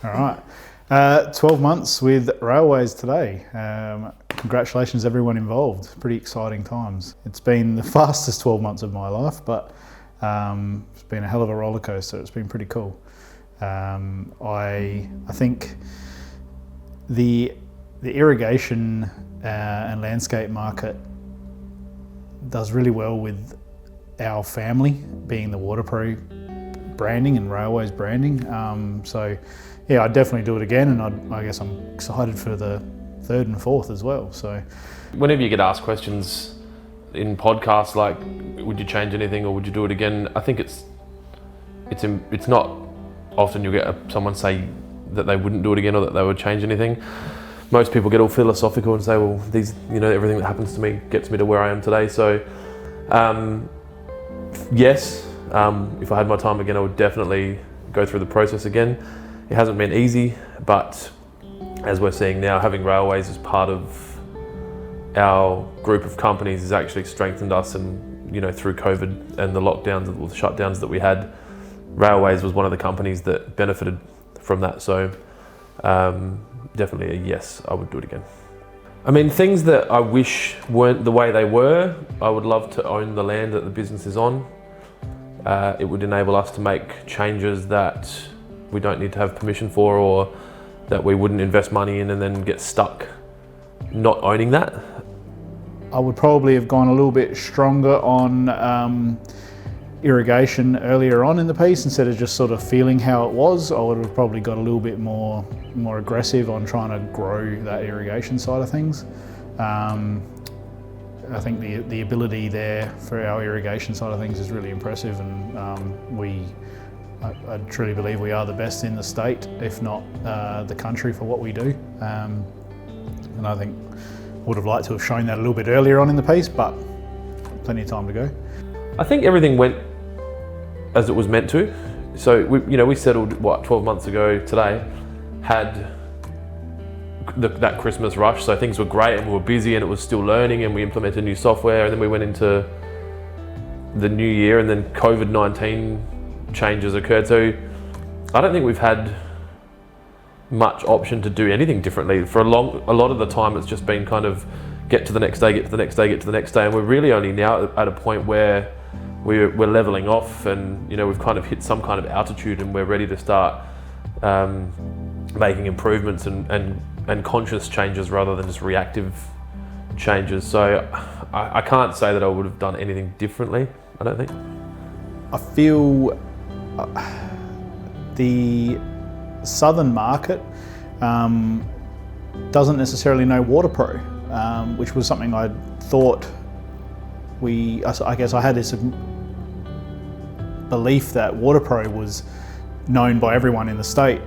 All right. 12 months with Railways today. Congratulations everyone involved. Pretty exciting times. It's been the fastest 12 months of my life, but it's been a hell of a roller coaster. It's been pretty cool. I think the irrigation and landscape market does really well with our family being the Waterpro branding and Railways branding. So yeah, I'd definitely do it again, and I guess I'm excited for the third and fourth as well. So whenever you get asked questions in podcasts like, would you change anything or would you do it again? I think it's not often you'll get someone say that they wouldn't do it again or that they would change anything. Most people get all philosophical and say, well, everything that happens to me gets me to where I am today. So yes, if I had my time again, I would definitely go through the process again. It hasn't been easy, but as we're seeing now, having Railways as part of our group of companies has actually strengthened us. And through COVID and the lockdowns, the shutdowns that we had, Railways was one of the companies that benefited from that. So definitely a yes, I would do it again. I mean, things that I wish weren't the way they were, I would love to own the land that the business is on. It would enable us to make changes that we don't need to have permission for, or that we wouldn't invest money in and then get stuck not owning that. I would probably have gone a little bit stronger on irrigation earlier on in the piece instead of just sort of feeling how it was. I would have probably got a little bit more aggressive on trying to grow that irrigation side of things. I think the ability there for our irrigation side of things is really impressive, and I truly believe we are the best in the state, if not the country, for what we do. And I think would have liked to have shown that a little bit earlier on in the piece, but plenty of time to go. I think everything went as it was meant to. So we settled 12 months ago today, had that Christmas rush, so things were great and we were busy and it was still learning, and we implemented new software, and then we went into the new year, and then COVID-19 changes occurred. So I don't think we've had much option to do anything differently. For a lot of the time it's just been kind of get to the next day, get to the next day, get to the next day, and we're really only now at a point where we're leveling off, and we've kind of hit some kind of altitude, and we're ready to start making improvements and conscious changes rather than just reactive changes. So I can't say that I would have done anything differently, I don't think. I feel the southern market doesn't necessarily know Waterpro, which was something I thought I guess I had this belief that Waterpro was known by everyone in the state.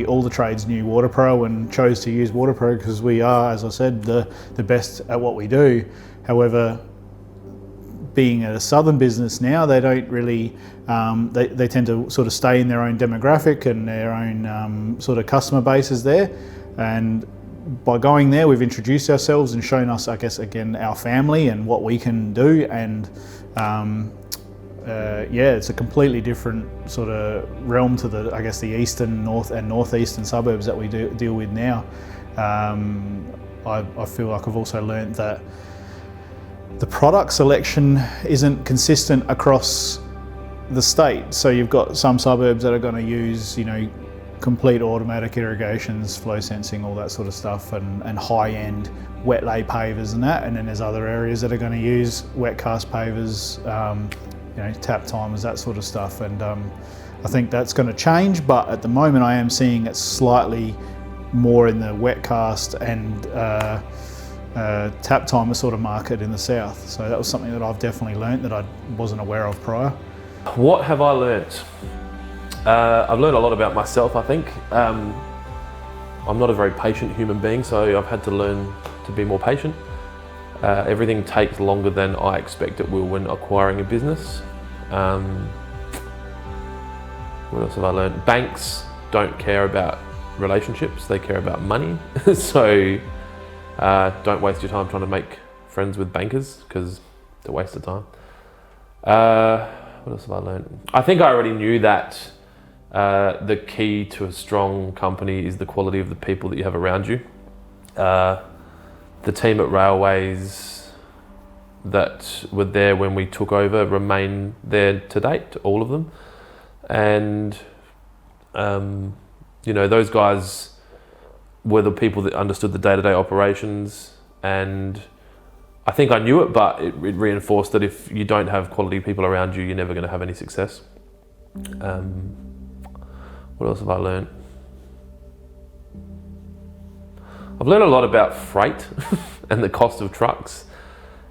All the trades knew Waterpro and chose to use Waterpro because we are, as I said, the best at what we do. However, being a southern business now, they don't really, they tend to sort of stay in their own demographic and their own sort of customer bases there. And by going there, we've introduced ourselves and shown us, I guess, again, our family and what we can do. And it's a completely different sort of realm to the eastern, north and northeastern suburbs that we deal with now. I feel like I've also learned that the product selection isn't consistent across the state. So you've got some suburbs that are going to use, complete automatic irrigations, flow sensing, all that sort of stuff, and high-end wet lay pavers and that. And then there's other areas that are going to use wet cast pavers, tap timers, that sort of stuff. And I think that's going to change, but at the moment I am seeing it slightly more in the wet cast and tap timer sort of market in the south. So that was something that I've definitely learnt that I wasn't aware of prior. What have I learnt? I've learned a lot about myself, I think. I'm not a very patient human being, so I've had to learn to be more patient. Everything takes longer than I expect it will when acquiring a business. What else have I learned? Banks don't care about relationships, they care about money. So don't waste your time trying to make friends with bankers, because it's a waste of time. What else have I learned? I think I already knew that The key to a strong company is the quality of the people that you have around you. The team at Railways that were there when we took over remain there to date, all of them. And, those guys were the people that understood the day-to-day operations, and I think I knew it, but it reinforced that if you don't have quality people around you, you're never going to have any success. What else have I learned? I've learned a lot about freight and the cost of trucks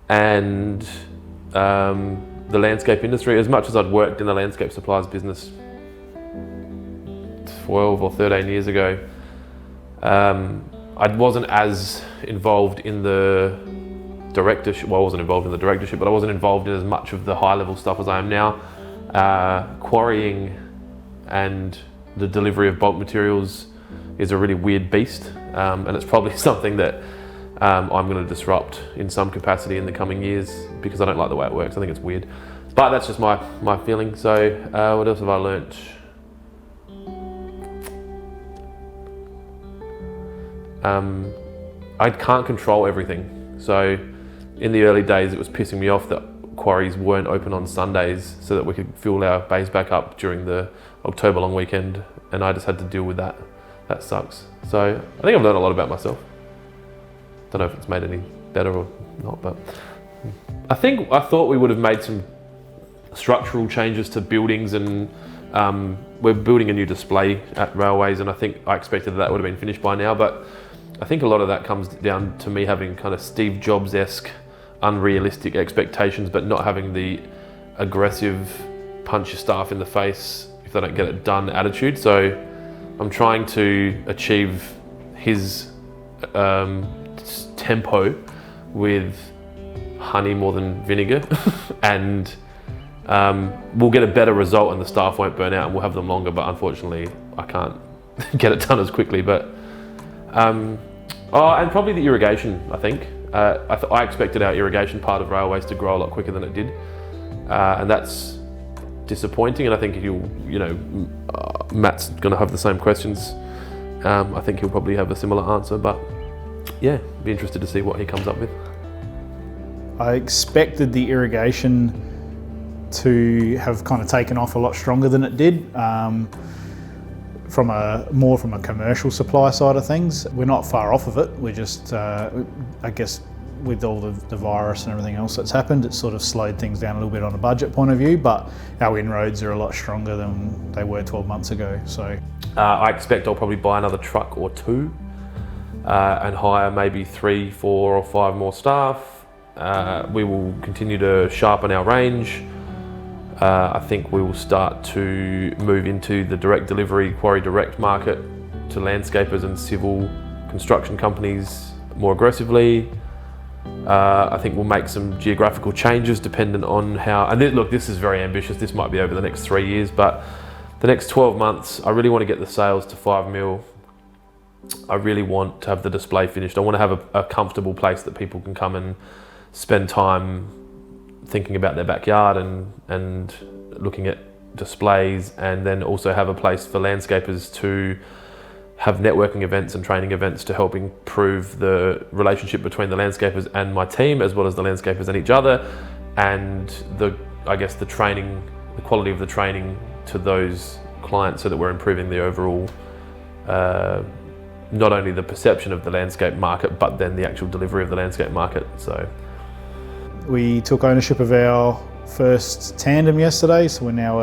and the landscape industry. As much as I'd worked in the landscape supplies business 12 or 13 years ago, I wasn't as involved in the directorship. Well, I wasn't involved in the directorship, but I wasn't involved in as much of the high-level stuff as I am now. Quarrying and the delivery of bulk materials is a really weird beast, and it's probably something that I'm going to disrupt in some capacity in the coming years because I don't like the way it works. I think it's weird, but that's just my feeling. So what else have I learnt? I can't control everything. So in the early days, it was pissing me off that quarries weren't open on Sundays so that we could fill our bays back up during the October long weekend, and I just had to deal with that. That sucks. So I think I've learned a lot about myself. Don't know if it's made any better or not, but I thought we would have made some structural changes to buildings, and we're building a new display at Railways, and I expected that would have been finished by now, but I think a lot of that comes down to me having kind of Steve Jobs-esque unrealistic expectations, but not having the aggressive punch your staff in the face if they don't get it done attitude. So I'm trying to achieve his tempo with honey more than vinegar and we'll get a better result and the staff won't burn out and we'll have them longer, but unfortunately I can't get it done as quickly. But and probably the irrigation, I think. I expected our irrigation part of Railways to grow a lot quicker than it did, and that's disappointing. And I think Matt's going to have the same questions. I think he'll probably have a similar answer, but yeah, be interested to see what he comes up with. I expected the irrigation to have kind of taken off a lot stronger than it did. From a commercial supply side of things, we're not far off of it. We're just, I guess, with all the virus and everything else that's happened, it's sort of slowed things down a little bit on a budget point of view, but our inroads are a lot stronger than they were 12 months ago. So I expect I'll probably buy another truck or two and hire maybe 3, 4 or 5 more staff. We will continue to sharpen our range. I think we will start to move into the direct delivery, quarry direct market to landscapers and civil construction companies more aggressively. I think we'll make some geographical changes dependent on how, and look, this is very ambitious, this might be over the next 3 years, but the next 12 months, I really want to get the sales to 5 mil. I really want to have the display finished. I want to have a comfortable place that people can come and spend time thinking about their backyard and looking at displays, and then also have a place for landscapers to have networking events and training events to help improve the relationship between the landscapers and my team, as well as the landscapers and each other, and the training, the quality of the training to those clients, so that we're improving the overall not only the perception of the landscape market, but then the actual delivery of the landscape market. So we took ownership of our first tandem yesterday, so we're now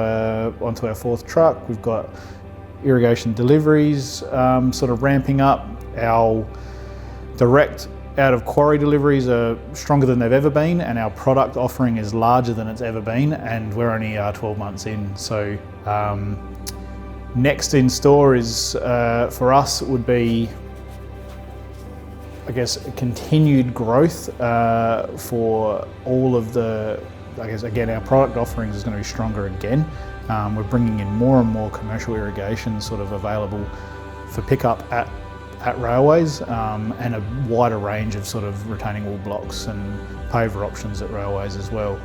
onto our 4th truck. We've got irrigation deliveries sort of ramping up. Our direct out of quarry deliveries are stronger than they've ever been, and our product offering is larger than it's ever been, and we're only 12 months in. So next in store is for us would be, I guess, continued growth for all of the, I guess, again, our product offerings is going to be stronger again. We're bringing in more and more commercial irrigation sort of available for pickup at Railways, and a wider range of sort of retaining wall blocks and paver options at Railways as well.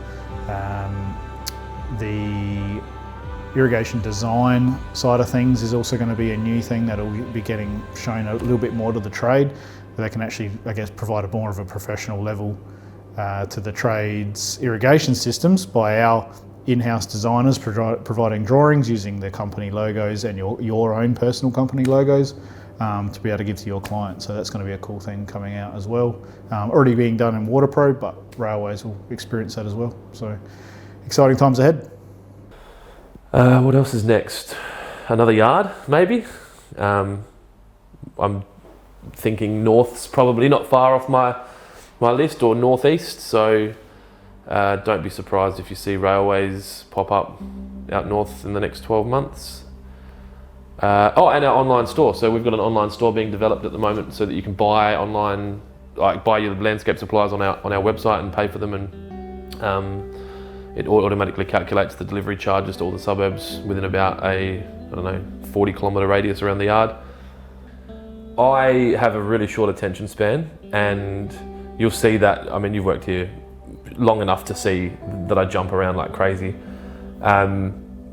The irrigation design side of things is also going to be a new thing that'll be getting shown a little bit more to the trade, where they can actually, I guess, provide a more of a professional level to the trade's irrigation systems by our in-house designers providing drawings using the company logos and your own personal company logos to be able to give to your client. So that's going to be a cool thing coming out as well. Already being done in Waterpro, but Railways will experience that as well. So exciting times ahead. What else is next? Another yard, maybe? I'm thinking north's probably not far off my list, or northeast, so don't be surprised if you see Railways pop up out north in the next 12 months. And our online store. So we've got an online store being developed at the moment so that you can buy online, like buy your landscape supplies on our website and pay for them, and it automatically calculates the delivery charges to all the suburbs within about a 40 kilometre radius around the yard. I have a really short attention span, and you'll see that. I mean, you've worked here long enough to see that I jump around like crazy.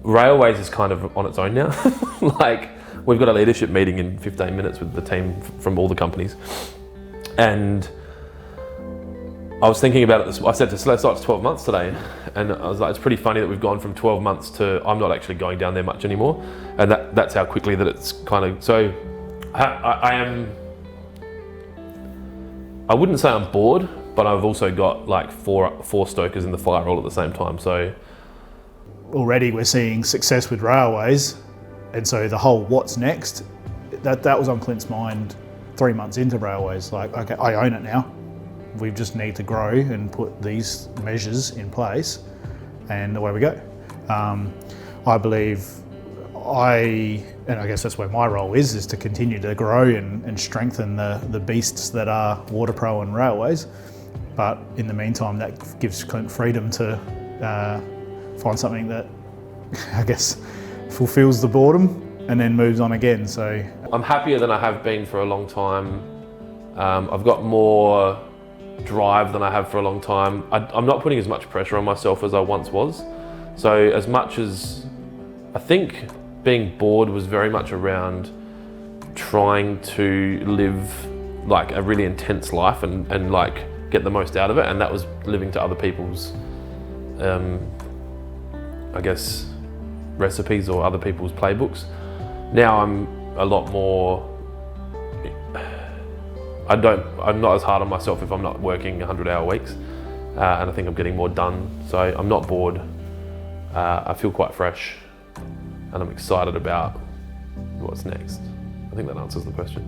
Railways is kind of on its own now. Like, we've got a leadership meeting in 15 minutes with the team from all the companies, and I was thinking about it. I said to Celeste, it's 12 months today, and I was like, it's pretty funny that we've gone from 12 months to I'm not actually going down there much anymore, and that's how quickly that it's kind of. So I wouldn't say I'm bored, but I've also got like four stokers in the fire all at the same time. So already we're seeing success with Railways, and so the whole what's next, that was on Clint's mind 3 months into Railways. Like, okay, I own it now. We just need to grow and put these measures in place, and away we go. I believe and I guess that's where my role is to continue to grow and strengthen the beasts that are Waterpro and Railways. But in the meantime, that gives Clint freedom to find something that, I guess, fulfills the boredom and then moves on again. So I'm happier than I have been for a long time. I've got more drive than I have for a long time. I'm not putting as much pressure on myself as I once was. So as much as I think being bored was very much around trying to live like a really intense life and like get the most out of it, and that was living to other people's I guess recipes or other people's playbooks. Now I'm a lot more, I'm not as hard on myself if I'm not working 100-hour weeks, and I think I'm getting more done. So I'm not bored. I feel quite fresh, and I'm excited about what's next. I think that answers the question.